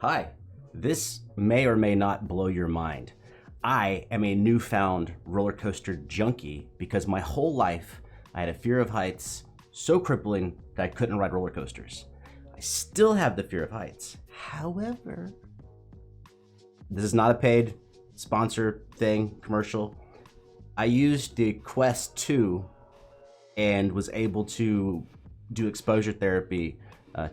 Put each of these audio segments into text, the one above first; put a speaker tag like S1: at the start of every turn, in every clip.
S1: Hi, this may or may not blow your mind. I am a newfound roller coaster junkie because my whole life I had a fear of heights so crippling that I couldn't ride roller coasters. I still have the fear of heights. However, this is not a paid sponsor thing, commercial. I used the Quest 2 and was able to do exposure therapy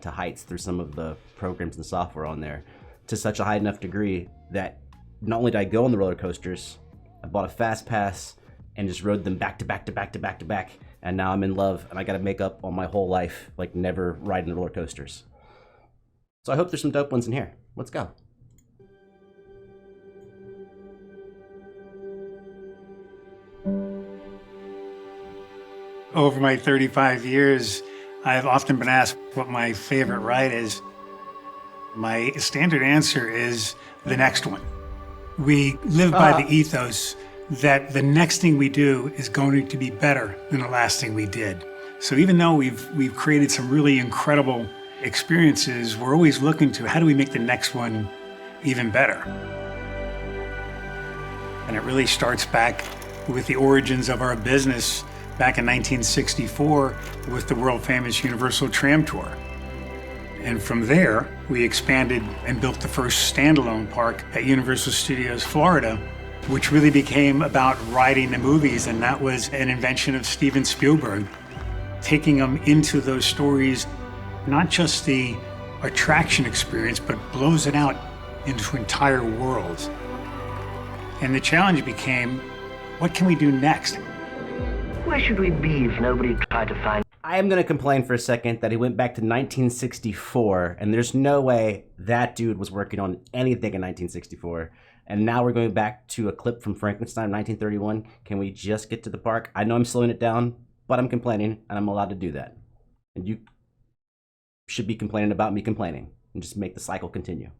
S1: to heights through some of the programs and software on there to such a high enough degree that not only did I go on the roller coasters, I bought a fast pass and just rode them back to back to back to back to back, and now I'm in love and I gotta make up on my whole life like never riding the roller coasters. So I hope there's some dope ones in here. Let's go.
S2: Over my 35 years, I've often been asked what my favorite ride is. My standard answer is the next one. We live by the ethos that the next thing we do is going to be better than the last thing we did. So even though we've created some really incredible experiences, we're always looking to how do we make the next one even better? And it really starts back with the origins of our business back in 1964 with the world famous Universal Tram Tour. And from there, we expanded and built the first standalone park at Universal Studios Florida, which really became about riding the movies, and that was an invention of Steven Spielberg, taking them into those stories, not just the attraction experience, but blows it out into entire worlds. And the challenge became, what can we do next?
S3: Where should we be if nobody tried to find?
S1: I am going to complain for a second that he went back to 1964, and there's no way that dude was working on anything in 1964. And now we're going back to a clip from Frankenstein 1931. Can we just get to the park? I know I'm slowing it down, but I'm complaining, and I'm allowed to do that. And you should be complaining about me complaining, and just make the cycle continue.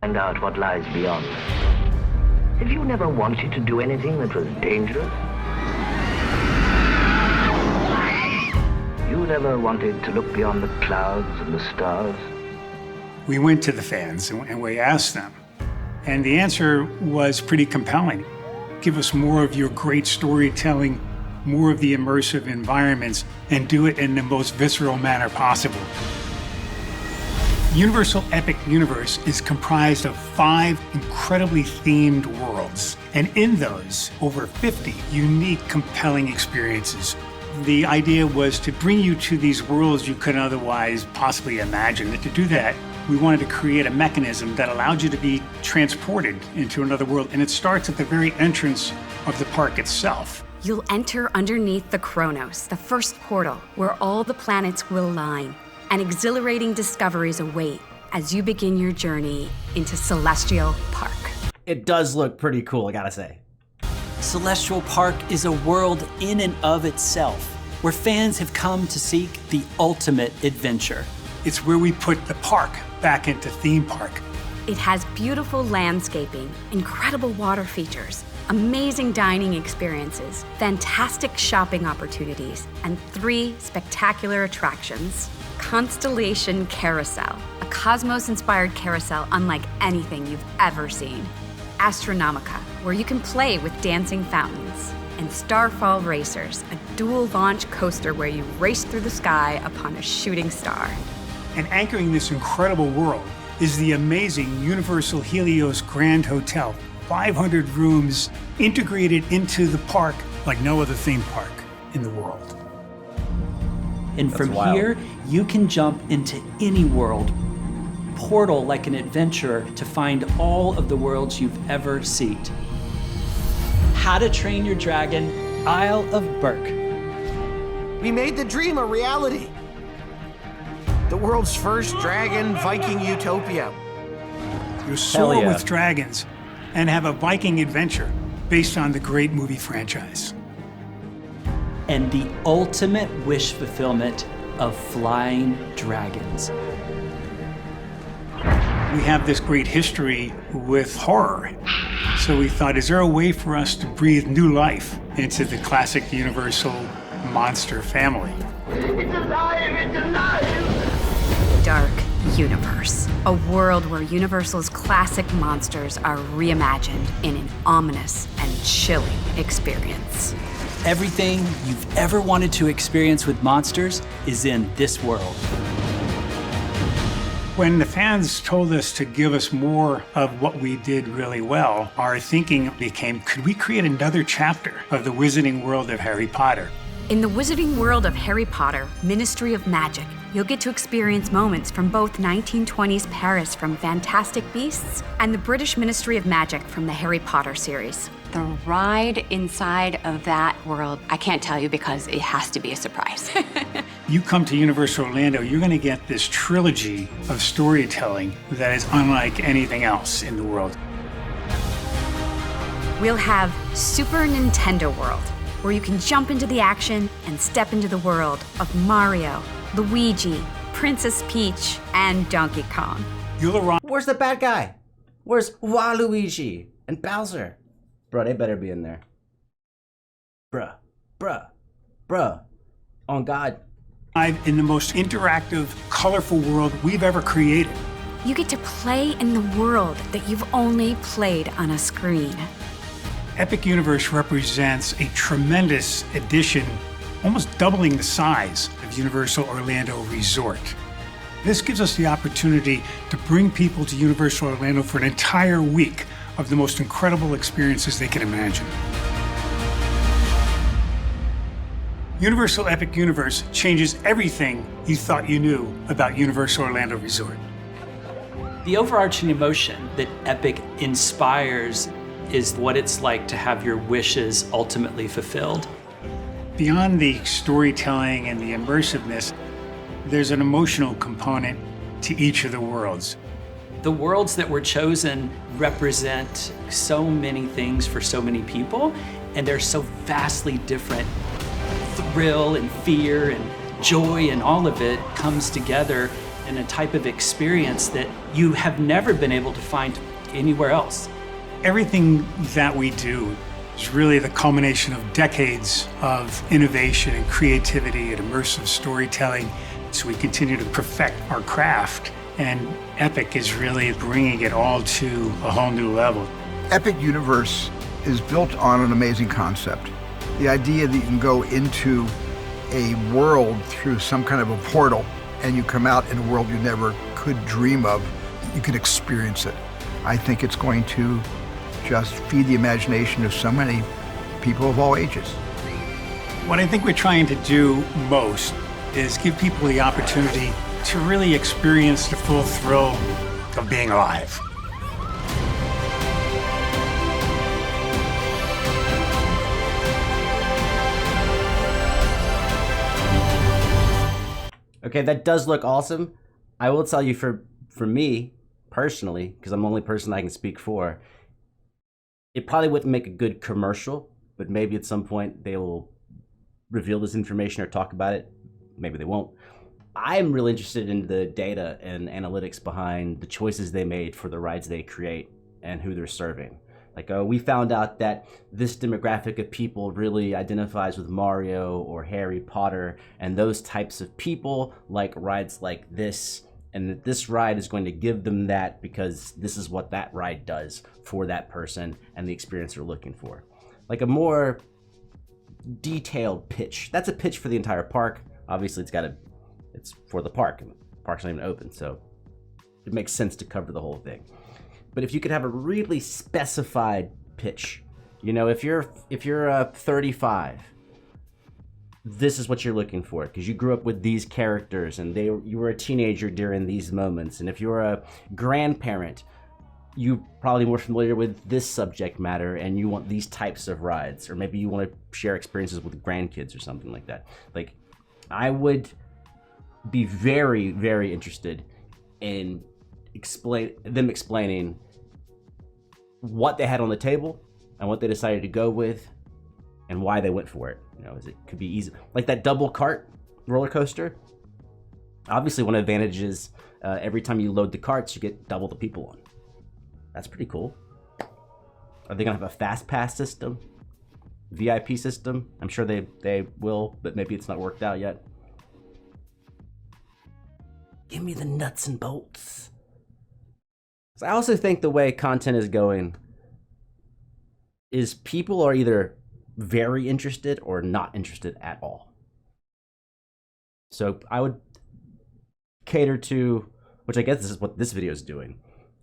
S3: Find out what lies beyond. Have you never wanted to do anything that was dangerous? You never wanted to look beyond the clouds and the stars?
S2: We went to the fans and we asked them. And the answer was pretty compelling. Give us more of your great storytelling, more of the immersive environments, and do it in the most visceral manner possible. Universal Epic Universe is comprised of 5 incredibly themed worlds, and in those, over 50 unique, compelling experiences. The idea was to bring you to these worlds you couldn't otherwise possibly imagine. And to do that, we wanted to create a mechanism that allowed you to be transported into another world. And it starts at the very entrance of the park itself.
S4: You'll enter underneath the Chronos, the first portal, where all the planets will align, and exhilarating discoveries await as you begin your journey into Celestial Park.
S1: It does look pretty cool, I gotta say.
S5: Celestial Park is a world in and of itself, where fans have come to seek the ultimate adventure.
S2: It's where we put the park back into theme park.
S4: It has beautiful landscaping, incredible water features, amazing dining experiences, fantastic shopping opportunities, and 3 spectacular attractions. Constellation Carousel, a cosmos-inspired carousel unlike anything you've ever seen. Astronomica, where you can play with dancing fountains. And Starfall Racers, a dual-launch coaster where you race through the sky upon a shooting star.
S2: And anchoring this incredible world is the amazing Universal Helios Grand Hotel. 500 rooms integrated into the park like no other theme park in the world.
S5: And
S1: That's
S5: from
S1: wild.
S5: here, you can jump into any world. Portal like an adventurer to find all of the worlds you've ever seen. How to Train Your Dragon, Isle of Berk.
S6: We made the dream a reality. The world's first dragon Viking utopia.
S2: You soar
S1: yeah.
S2: with dragons and have a Viking adventure based on the great movie franchise.
S5: And the ultimate wish fulfillment of flying dragons.
S2: We have this great history with horror. So we thought, is there a way for us to breathe new life into the classic Universal monster family?
S3: It's alive! It's alive!
S4: Dark, Universe, a world where Universal's classic monsters are reimagined in an ominous and chilling experience.
S5: Everything you've ever wanted to experience with monsters is in this world.
S2: When the fans told us to give us more of what we did really well, our thinking became, could we create another chapter of the wizarding world of Harry Potter?
S4: In the wizarding world of Harry Potter, Ministry of Magic, you'll get to experience moments from both 1920s Paris from Fantastic Beasts and the British Ministry of Magic from the Harry Potter series.
S7: The ride inside of that world, I can't tell you because it has to be a surprise.
S2: You come to Universal Orlando, you're going to get this trilogy of storytelling that is unlike anything else in the world.
S4: We'll have Super Nintendo World, where you can jump into the action and step into the world of Mario, Luigi, Princess Peach, and Donkey Kong.
S2: You'll arrive.
S1: Where's the bad guy? Where's Waluigi and Bowser? Bro, they better be in there. Bruh. On God.
S2: In the most interactive, colorful world we've ever created.
S4: You get to play in the world that you've only played on a screen.
S2: Epic Universe represents a tremendous addition, almost doubling the size of Universal Orlando Resort. This gives us the opportunity to bring people to Universal Orlando for an entire week of the most incredible experiences they can imagine. Universal Epic Universe changes everything you thought you knew about Universal Orlando Resort.
S5: The overarching emotion that Epic inspires is what it's like to have your wishes ultimately fulfilled.
S2: Beyond the storytelling and the immersiveness, there's an emotional component to each of the worlds.
S5: The worlds that were chosen represent so many things for so many people, and they're so vastly different. Thrill and fear and joy and all of it comes together in a type of experience that you have never been able to find anywhere else.
S2: Everything that we do is really the culmination of decades of innovation and creativity and immersive storytelling. So we continue to perfect our craft, and Epic is really bringing it all to a whole new level.
S8: Epic Universe is built on an amazing concept. The idea that you can go into a world through some kind of a portal and you come out in a world you never could dream of, you can experience it. I think it's going to just feed the imagination of so many people of all ages.
S2: What I think we're trying to do most is give people the opportunity to really experience the full thrill of being alive.
S1: Okay, that does look awesome. I will tell you, for me personally, because I'm the only person I can speak for, it probably wouldn't make a good commercial, but maybe at some point they will reveal this information or talk about it. Maybe they won't. I'm really interested in the data and analytics behind the choices they made for the rides they create and who they're serving. Like, we found out that this demographic of people really identifies with Mario or Harry Potter, and those types of people like rides like this, and that this ride is going to give them that because this is what that ride does for that person and the experience they're looking for. Like a more detailed pitch. That's a pitch for the entire park. Obviously, it's for the park, and the park's not even open, so it makes sense to cover the whole thing. But if you could have a really specified pitch, you know, if you're 35, this is what you're looking for because you grew up with these characters and you were a teenager during these moments. And if you're a grandparent, you're probably more familiar with this subject matter and you want these types of rides, or maybe you want to share experiences with grandkids or something like that. Like, I would be very, very interested in explaining what they had on the table and what they decided to go with and why they went for it. You know, it could be easy, like that double cart roller coaster. Obviously, one advantage is every time you load the carts, you get double the people on. That's pretty cool. Are they gonna have a fast pass system, VIP system? I'm sure they will, but maybe it's not worked out yet. Give me the nuts and bolts. So I also think the way content is going is people are either very interested or not interested at all. So I would cater to, which I guess this is what this video is doing.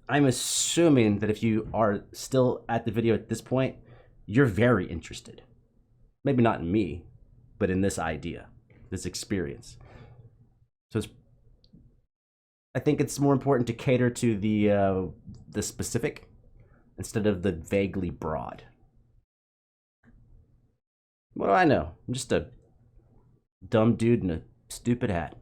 S1: I'm assuming that if you are still at the video at this point, you're very interested. Maybe not in me, but in this idea, this experience. So I think it's more important to cater to the specific instead of the vaguely broad. What do I know? I'm just a dumb dude in a stupid hat.